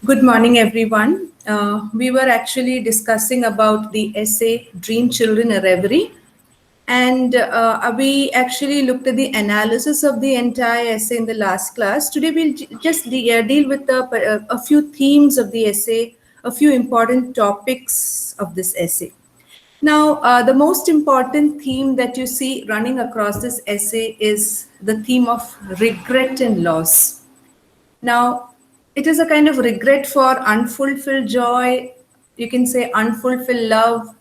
Good morning, everyone. We were actually discussing about the essay Dream Children a Reverie, and we actually looked at the analysis of the entire essay in the last class. Today, we'll just deal with a few themes of the essay, a few important topics of this essay. Now, the most important theme that you see running across this essay is the theme of regret and loss. Now, it is a kind of regret for unfulfilled joy, you can say unfulfilled love,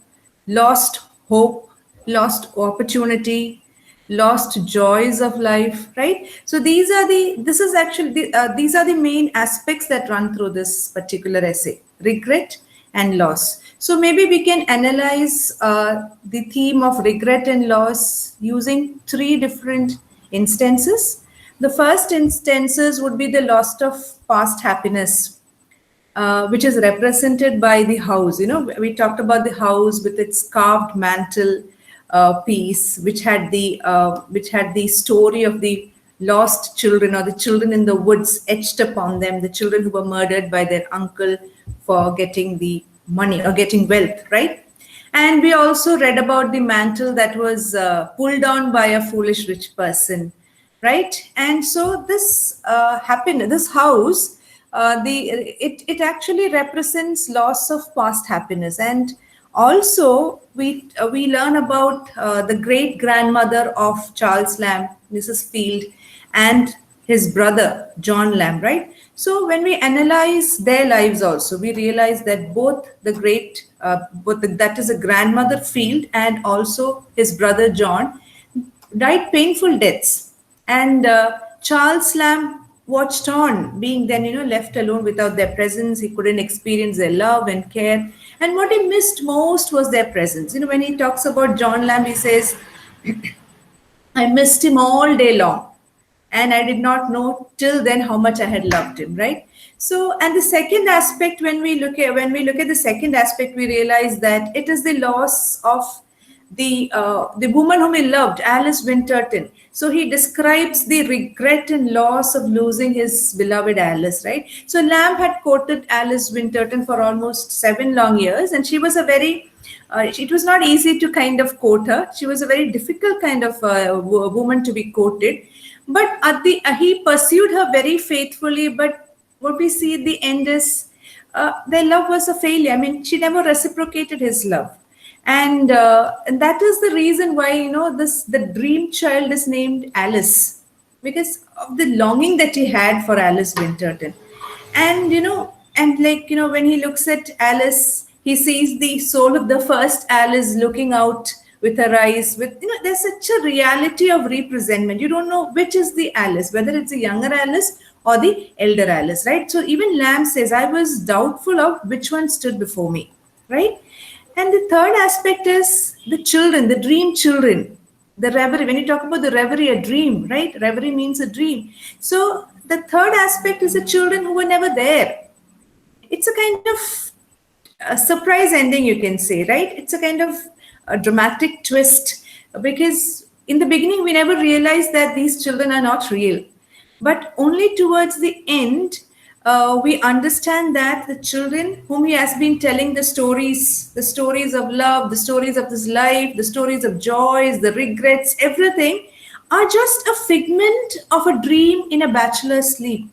lost hope, lost opportunity, lost joys of life, right? So this is actually, these are the main aspects that run through this particular essay, regret and loss. So maybe we can analyze the theme of regret and loss using three different instances. The first instances would be the loss of past happiness, which is represented by the house. You know, we talked about the house with its carved mantle piece, which had the story of the lost children or the children in the woods etched upon them, the children who were murdered by their uncle for getting the money or getting wealth, right? And we also read about the mantle that was pulled down by a foolish rich person, right? And so this happiness, this house, it actually represents loss of past happiness. And also we learn about the great grandmother of Charles Lamb, Mrs. Field, and his brother John Lamb, right? So when we analyze their lives, also we realize that both the great, that is a grandmother Field and also his brother John, died painful deaths, and Charles Lamb watched on, being then left alone without their presence. He couldn't experience their love and care, and what he missed most was their presence. When he talks about John Lamb, he says, I missed him all day long, and I did not know till then how much I had loved him, right? So, and the second aspect, when we look at the second aspect, we realize that it is the loss of the woman whom he loved, Alice Winterton. So he describes the regret and loss of losing his beloved Alice, right? So Lamb had courted Alice Winterton for almost 7 long years, and she was a very it was not easy to kind of court her. She was a very difficult kind of woman to be courted. But he pursued her very faithfully. But what we see at the end is their love was a failure. I mean, she never reciprocated his love. And that is the reason why the dream child is named Alice, because of the longing that he had for Alice Winterton. And when he looks at Alice, he sees the soul of the first Alice looking out with her eyes. There's such a reality of representment. You don't know which is the Alice, whether it's the younger Alice or the elder Alice, right? So even Lamb says, I was doubtful of which one stood before me, right? And the third aspect is the children, the dream children, the reverie. When you talk about the reverie, a dream, right? Reverie means a dream. So the third aspect is the children who were never there. It's a kind of a surprise ending, you can say, right? It's a kind of a dramatic twist, because in the beginning we never realized that these children are not real, but only towards the end we understand that the children whom he has been telling the stories of love, the stories of his life, the stories of joys, the regrets, everything, are just a figment of a dream in a bachelor's sleep.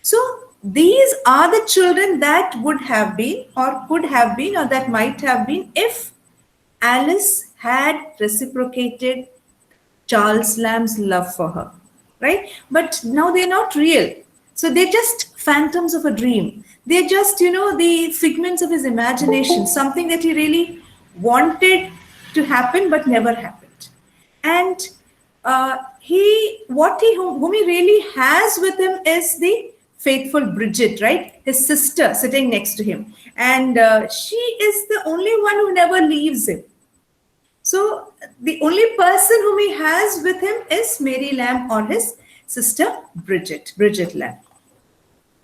So these are the children that would have been, or could have been, or that might have been, if Alice had reciprocated Charles Lamb's love for her, right? But now they're not real. So they're just phantoms of a dream. They're just, the figments of his imagination, something that he really wanted to happen but never happened. And whom he really has with him is the faithful Bridget, right? His sister sitting next to him. And she is the only one who never leaves him. So the only person whom he has with him is Mary Lamb or his sister Bridget Lamb.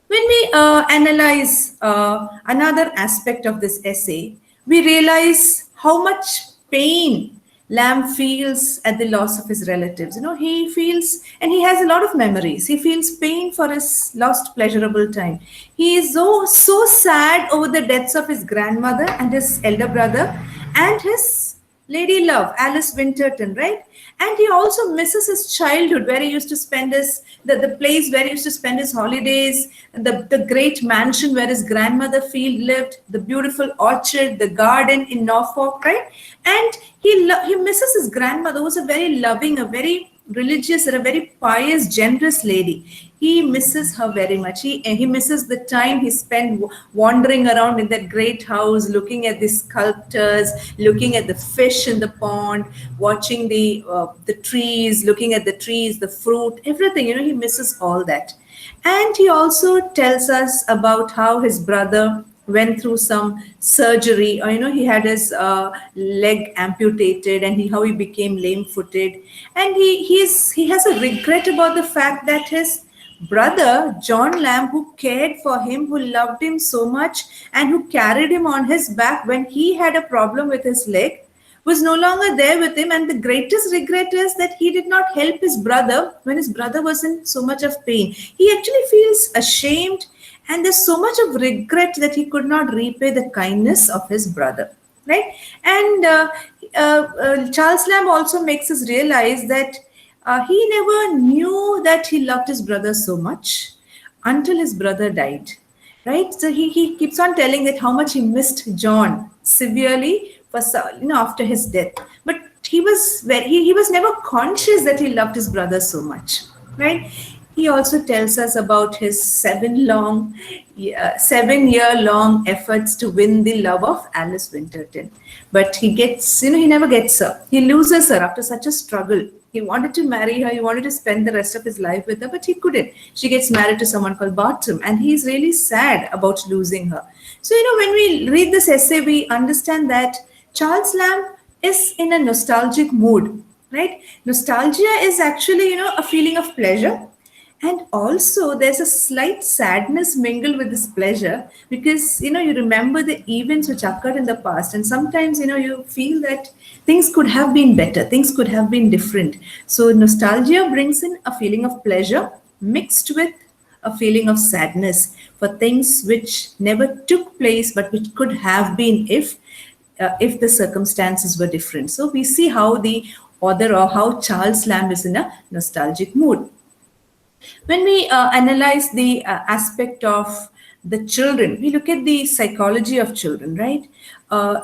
When we analyze another aspect of this essay, we realize how much pain Lamb feels at the loss of his relatives. He feels, and he has a lot of memories. He feels pain for his lost pleasurable time. He is so sad over the deaths of his grandmother and his elder brother and his lady love, Alice Winterton, right? And he also misses his childhood, where he used to spend the place where he used to spend his holidays, the great mansion where his grandmother Field lived, the beautiful orchard, the garden in Norfolk, right? And he misses his grandmother, who was a very loving, a very religious, and a very pious, generous lady. He misses her very much. He misses the time he spent wandering around in that great house, looking at the sculptures, looking at the fish in the pond, watching the trees, looking at the trees, the fruit, everything. He misses all that. And he also tells us about how his brother went through some surgery, or he had his leg amputated, and how he became lame footed, and he has a regret about the fact that his brother John Lamb, who cared for him, who loved him so much, and who carried him on his back when he had a problem with his leg, was no longer there with him. And the greatest regret is that he did not help his brother when his brother was in so much of pain. He actually feels ashamed, and there's so much of regret that he could not repay the kindness of his brother, right? And Charles Lamb also makes us realize that he never knew that he loved his brother so much until his brother died, right? So he keeps on telling that how much he missed John severely for after his death, but he was never conscious that he loved his brother so much, right? He also tells us about his 7-year long efforts to win the love of Alice Winterton. But he never gets her. He loses her after such a struggle. He wanted to marry her. He wanted to spend the rest of his life with her, but he couldn't. She gets married to someone called Bartram, and he's really sad about losing her. So, when we read this essay, we understand that Charles Lamb is in a nostalgic mood, right? Nostalgia is actually, a feeling of pleasure. And also, there's a slight sadness mingled with this pleasure, because you remember the events which occurred in the past, and sometimes you feel that things could have been better, things could have been different. So nostalgia brings in a feeling of pleasure mixed with a feeling of sadness for things which never took place, but which could have been if the circumstances were different. So we see how the author, or how Charles Lamb, is in a nostalgic mood. When we analyze the aspect of the children, we look at the psychology of children, right?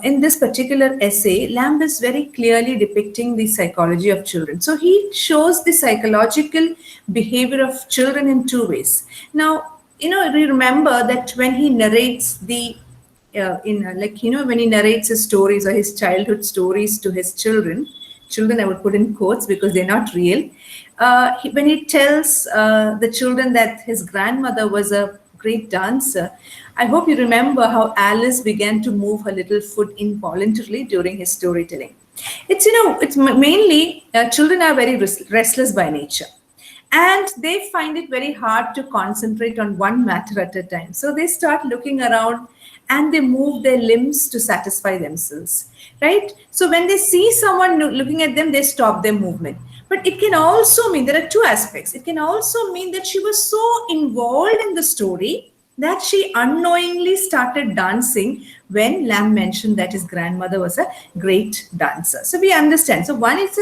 In this particular essay, Lamb is very clearly depicting the psychology of children. So he shows the psychological behavior of children in two ways. Now, we remember that when he narrates when he narrates his stories, or his childhood stories, to his children I would put in quotes because they're not real. When he tells the children that his grandmother was a great dancer, I hope you remember how Alice began to move her little foot involuntarily during his storytelling. It's mainly children are very restless by nature, and they find it very hard to concentrate on one matter at a time. So they start looking around, and they move their limbs to satisfy themselves, right? So when they see someone looking at them, they stop their movement. But it can also mean, there are two aspects. It can also mean that she was so involved in the story that she unknowingly started dancing when Lamb mentioned that his grandmother was a great dancer. So we understand. So one is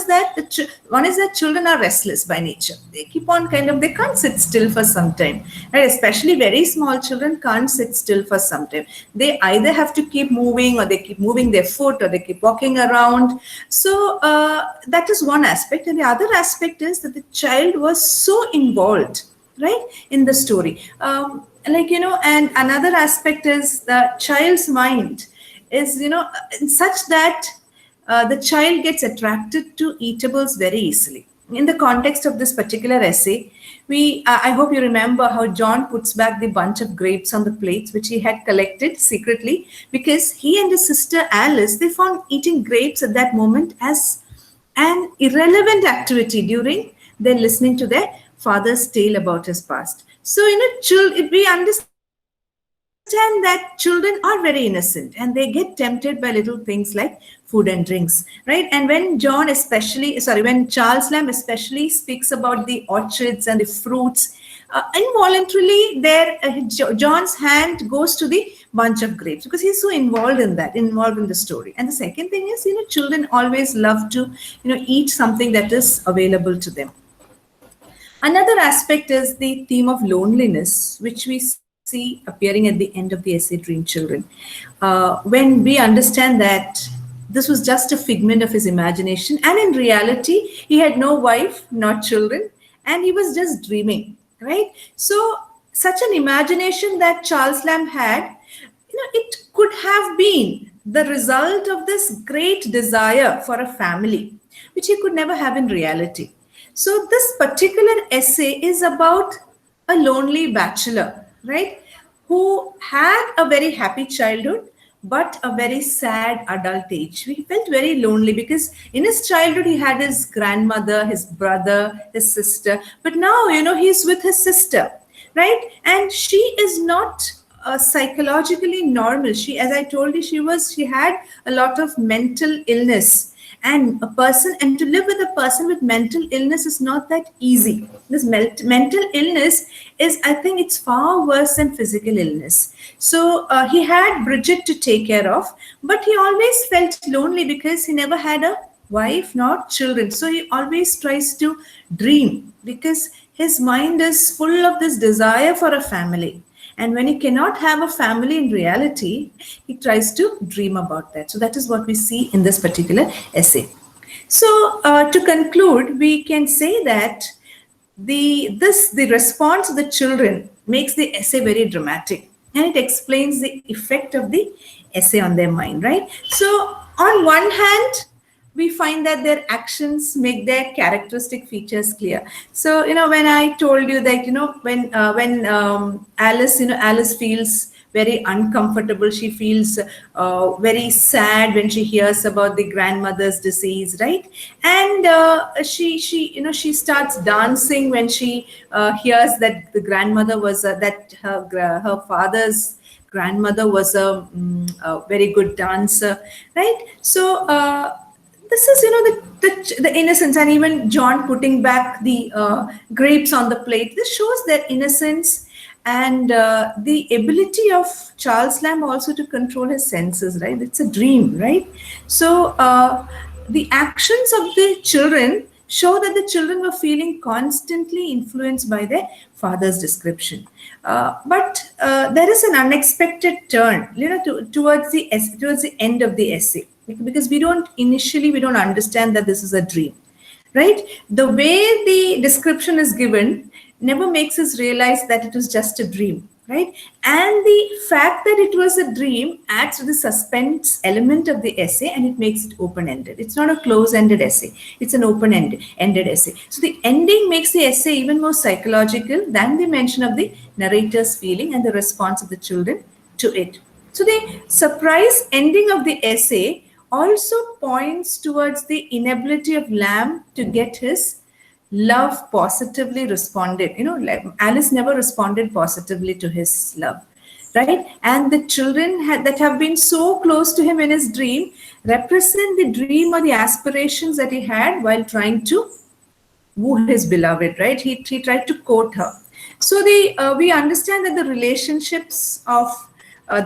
that children are restless by nature. They keep on they can't sit still for some time. Right? Especially very small children can't sit still for some time. They either have to keep moving, or they keep moving their foot, or they keep walking around. So that is one aspect. And the other aspect is that the child was so involved, right, in the story. And another aspect is the child's mind is, such that the child gets attracted to eatables very easily. In the context of this particular essay, I hope you remember how John puts back the bunch of grapes on the plates which he had collected secretly, because he and his sister Alice, they found eating grapes at that moment as an irrelevant activity during their listening to their father's tale about his past. So, we understand understand that children are very innocent and they get tempted by little things like food and drinks, right? And when when Charles Lamb especially speaks about the orchards and the fruits, involuntarily John's hand goes to the bunch of grapes because he's so involved in the story. And the second thing is, children always love to, eat something that is available to them. Another aspect is the theme of loneliness, which we see appearing at the end of the essay Dream Children. When we understand that this was just a figment of his imagination, and in reality, he had no wife, not children, and he was just dreaming, right? So, such an imagination that Charles Lamb had, it could have been the result of this great desire for a family, which he could never have in reality. So this particular essay is about a lonely bachelor, right, who had a very happy childhood, but a very sad adult age. He felt very lonely because in his childhood he had his grandmother, his brother, his sister, but now, he's with his sister, right? And she is not psychologically normal. She, as I told you, she had a lot of mental illness, and to live with a person with mental illness is not that easy. This mental illness is, I think, it's far worse than physical illness. So he had Bridget to take care of, but he always felt lonely because he never had a wife nor children. So he always tries to dream because his mind is full of this desire for a family. And when he cannot have a family in reality, he tries to dream about that. So that is what we see in this particular essay. So to conclude, we can say that the response of the children makes the essay very dramatic, and it explains the effect of the essay on their mind, right? So on one hand, we find that their actions make their characteristic features clear. So, when I told you that, when Alice feels very uncomfortable, she feels very sad when she hears about the grandmother's disease, right? And she starts dancing when she hears that the grandmother was that her father's grandmother was a very good dancer, right? So this is, the innocence, and even John putting back the grapes on the plate. This shows their innocence and the ability of Charles Lamb also to control his senses, right? It's a dream, right? So the actions of the children show that the children were feeling constantly influenced by their father's description. But there is an unexpected turn, towards the end of the essay, because we don't understand that this is a dream, right? The way the description is given never makes us realize that it was just a dream, right? And the fact that it was a dream adds to the suspense element of the essay, and it makes it open-ended. It's not a close-ended essay. It's an open-ended essay. So the ending makes the essay even more psychological than the mention of the narrator's feeling and the response of the children to it. So the surprise ending of the essay also points towards the inability of Lamb to get his love positively responded. Like Alice never responded positively to his love, right? And the children that have been so close to him in his dream represent the dream or the aspirations that he had while trying to woo his beloved, right? He tried to court her. So we understand that the relationships of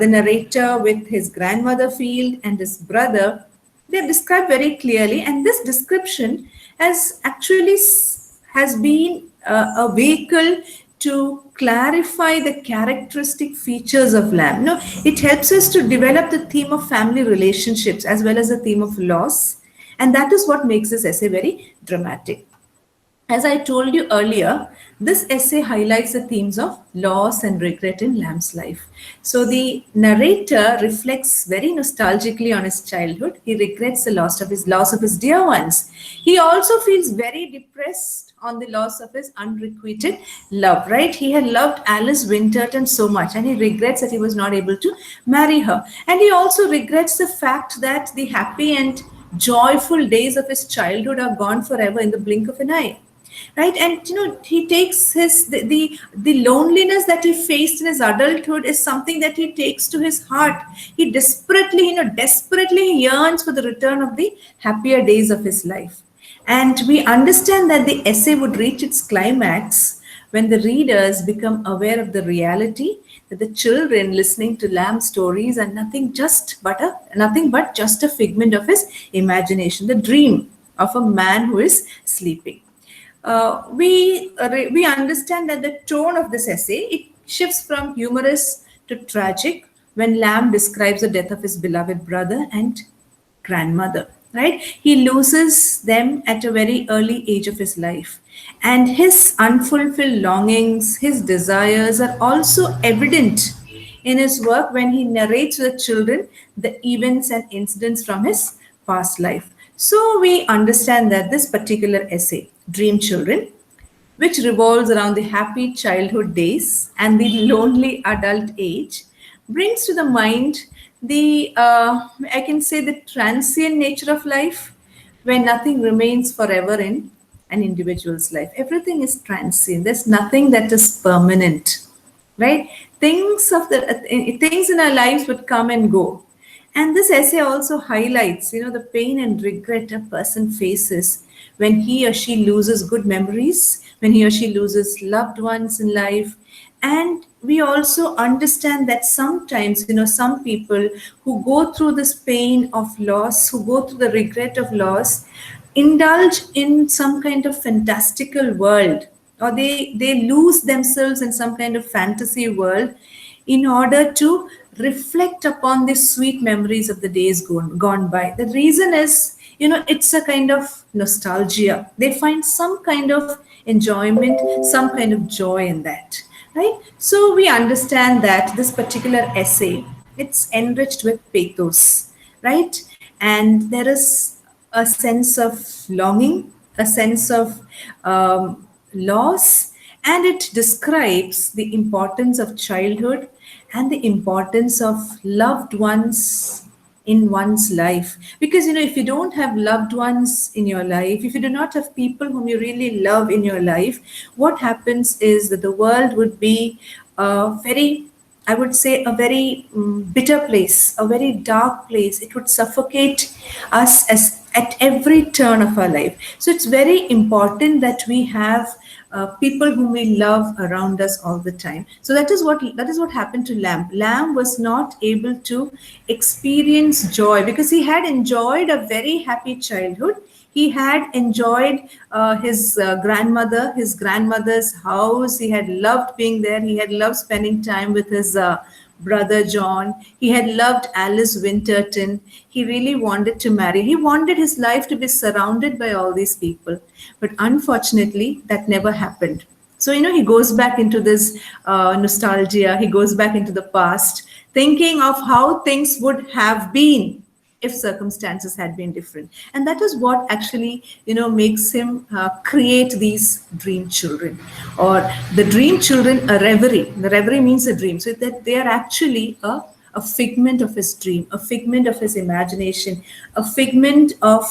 the narrator with his grandmother Field and his brother, they're described very clearly, and this description has been a vehicle to clarify the characteristic features of Lamb. It helps us to develop the theme of family relationships as well as the theme of loss, and that is what makes this essay very dramatic. As I told you earlier, this essay highlights the themes of loss and regret in Lamb's life. So the narrator reflects very nostalgically on his childhood. He regrets the loss of his dear ones. He also feels very depressed on the loss of his unrequited love, right? He had loved Alice Winterton so much, and he regrets that he was not able to marry her. And he also regrets the fact that the happy and joyful days of his childhood are gone forever in the blink of an eye. right? And he takes the loneliness that he faced in his adulthood is something that he takes to his heart. He desperately yearns for the return of the happier days of his life. And we understand that the essay would reach its climax when the readers become aware of the reality that the children listening to Lamb's stories are nothing but just a figment of his imagination, the dream of a man who is sleeping. We understand that the tone of this essay, it shifts from humorous to tragic when Lamb describes the death of his beloved brother and grandmother, right? He loses them at a very early age of his life. And his unfulfilled longings, his desires are also evident in his work when he narrates to the children the events and incidents from his past life. So we understand that this particular essay, Dream Children, which revolves around the happy childhood days and the lonely adult age, brings to the mind I can say, the transient nature of life, where nothing remains forever in an individual's life. Everything is transient. There's nothing that is permanent, right? Things in our lives would come and go. And this essay also highlights, the pain and regret a person faces when he or she loses good memories, when he or she loses loved ones in life. And we also understand that sometimes, some people who go through this pain of loss, who go through the regret of loss, indulge in some kind of fantastical world, or they lose themselves in some kind of fantasy world in order to reflect upon the sweet memories of the days gone by. The reason is, it's a kind of nostalgia. They find some kind of enjoyment, some kind of joy in that, right? So we understand that this particular essay, it's enriched with pathos, right? And there is a sense of longing, a sense of loss, and it describes the importance of childhood and the importance of loved ones in one's life. Because if you don't have loved ones in your life, if you do not have people whom you really love in your life, what happens is that the world would be very, I would say, a very bitter place, a very dark place. It would suffocate us as at every turn of our life. So it's very important that we have people whom we love around us all the time. So that is what happened to Lamb. Lamb was not able to experience joy because he had enjoyed a very happy childhood. He had enjoyed his grandmother's house. He had loved being there. He had loved spending time with his brother John. He had loved Alice Winterton. He really wanted to marry. He wanted his life to be surrounded by all these people. But unfortunately, that never happened. So, he goes back into this nostalgia. He goes back into the past, thinking of how things would have been if circumstances had been different. And that is what actually, makes him create these dream children, or the dream children, a reverie. The reverie means a dream. So that they are actually a figment of his dream, a figment of his imagination, a figment of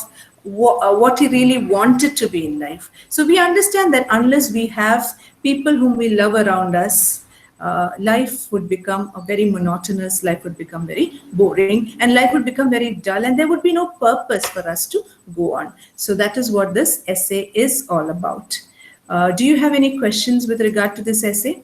what he really wanted to be in life. So we understand that unless we have people whom we love around us, life would become a very monotonous, life would become very boring, and life would become very dull, and there would be no purpose for us to go on. So that is what this essay is all about. Do you have any questions with regard to this essay?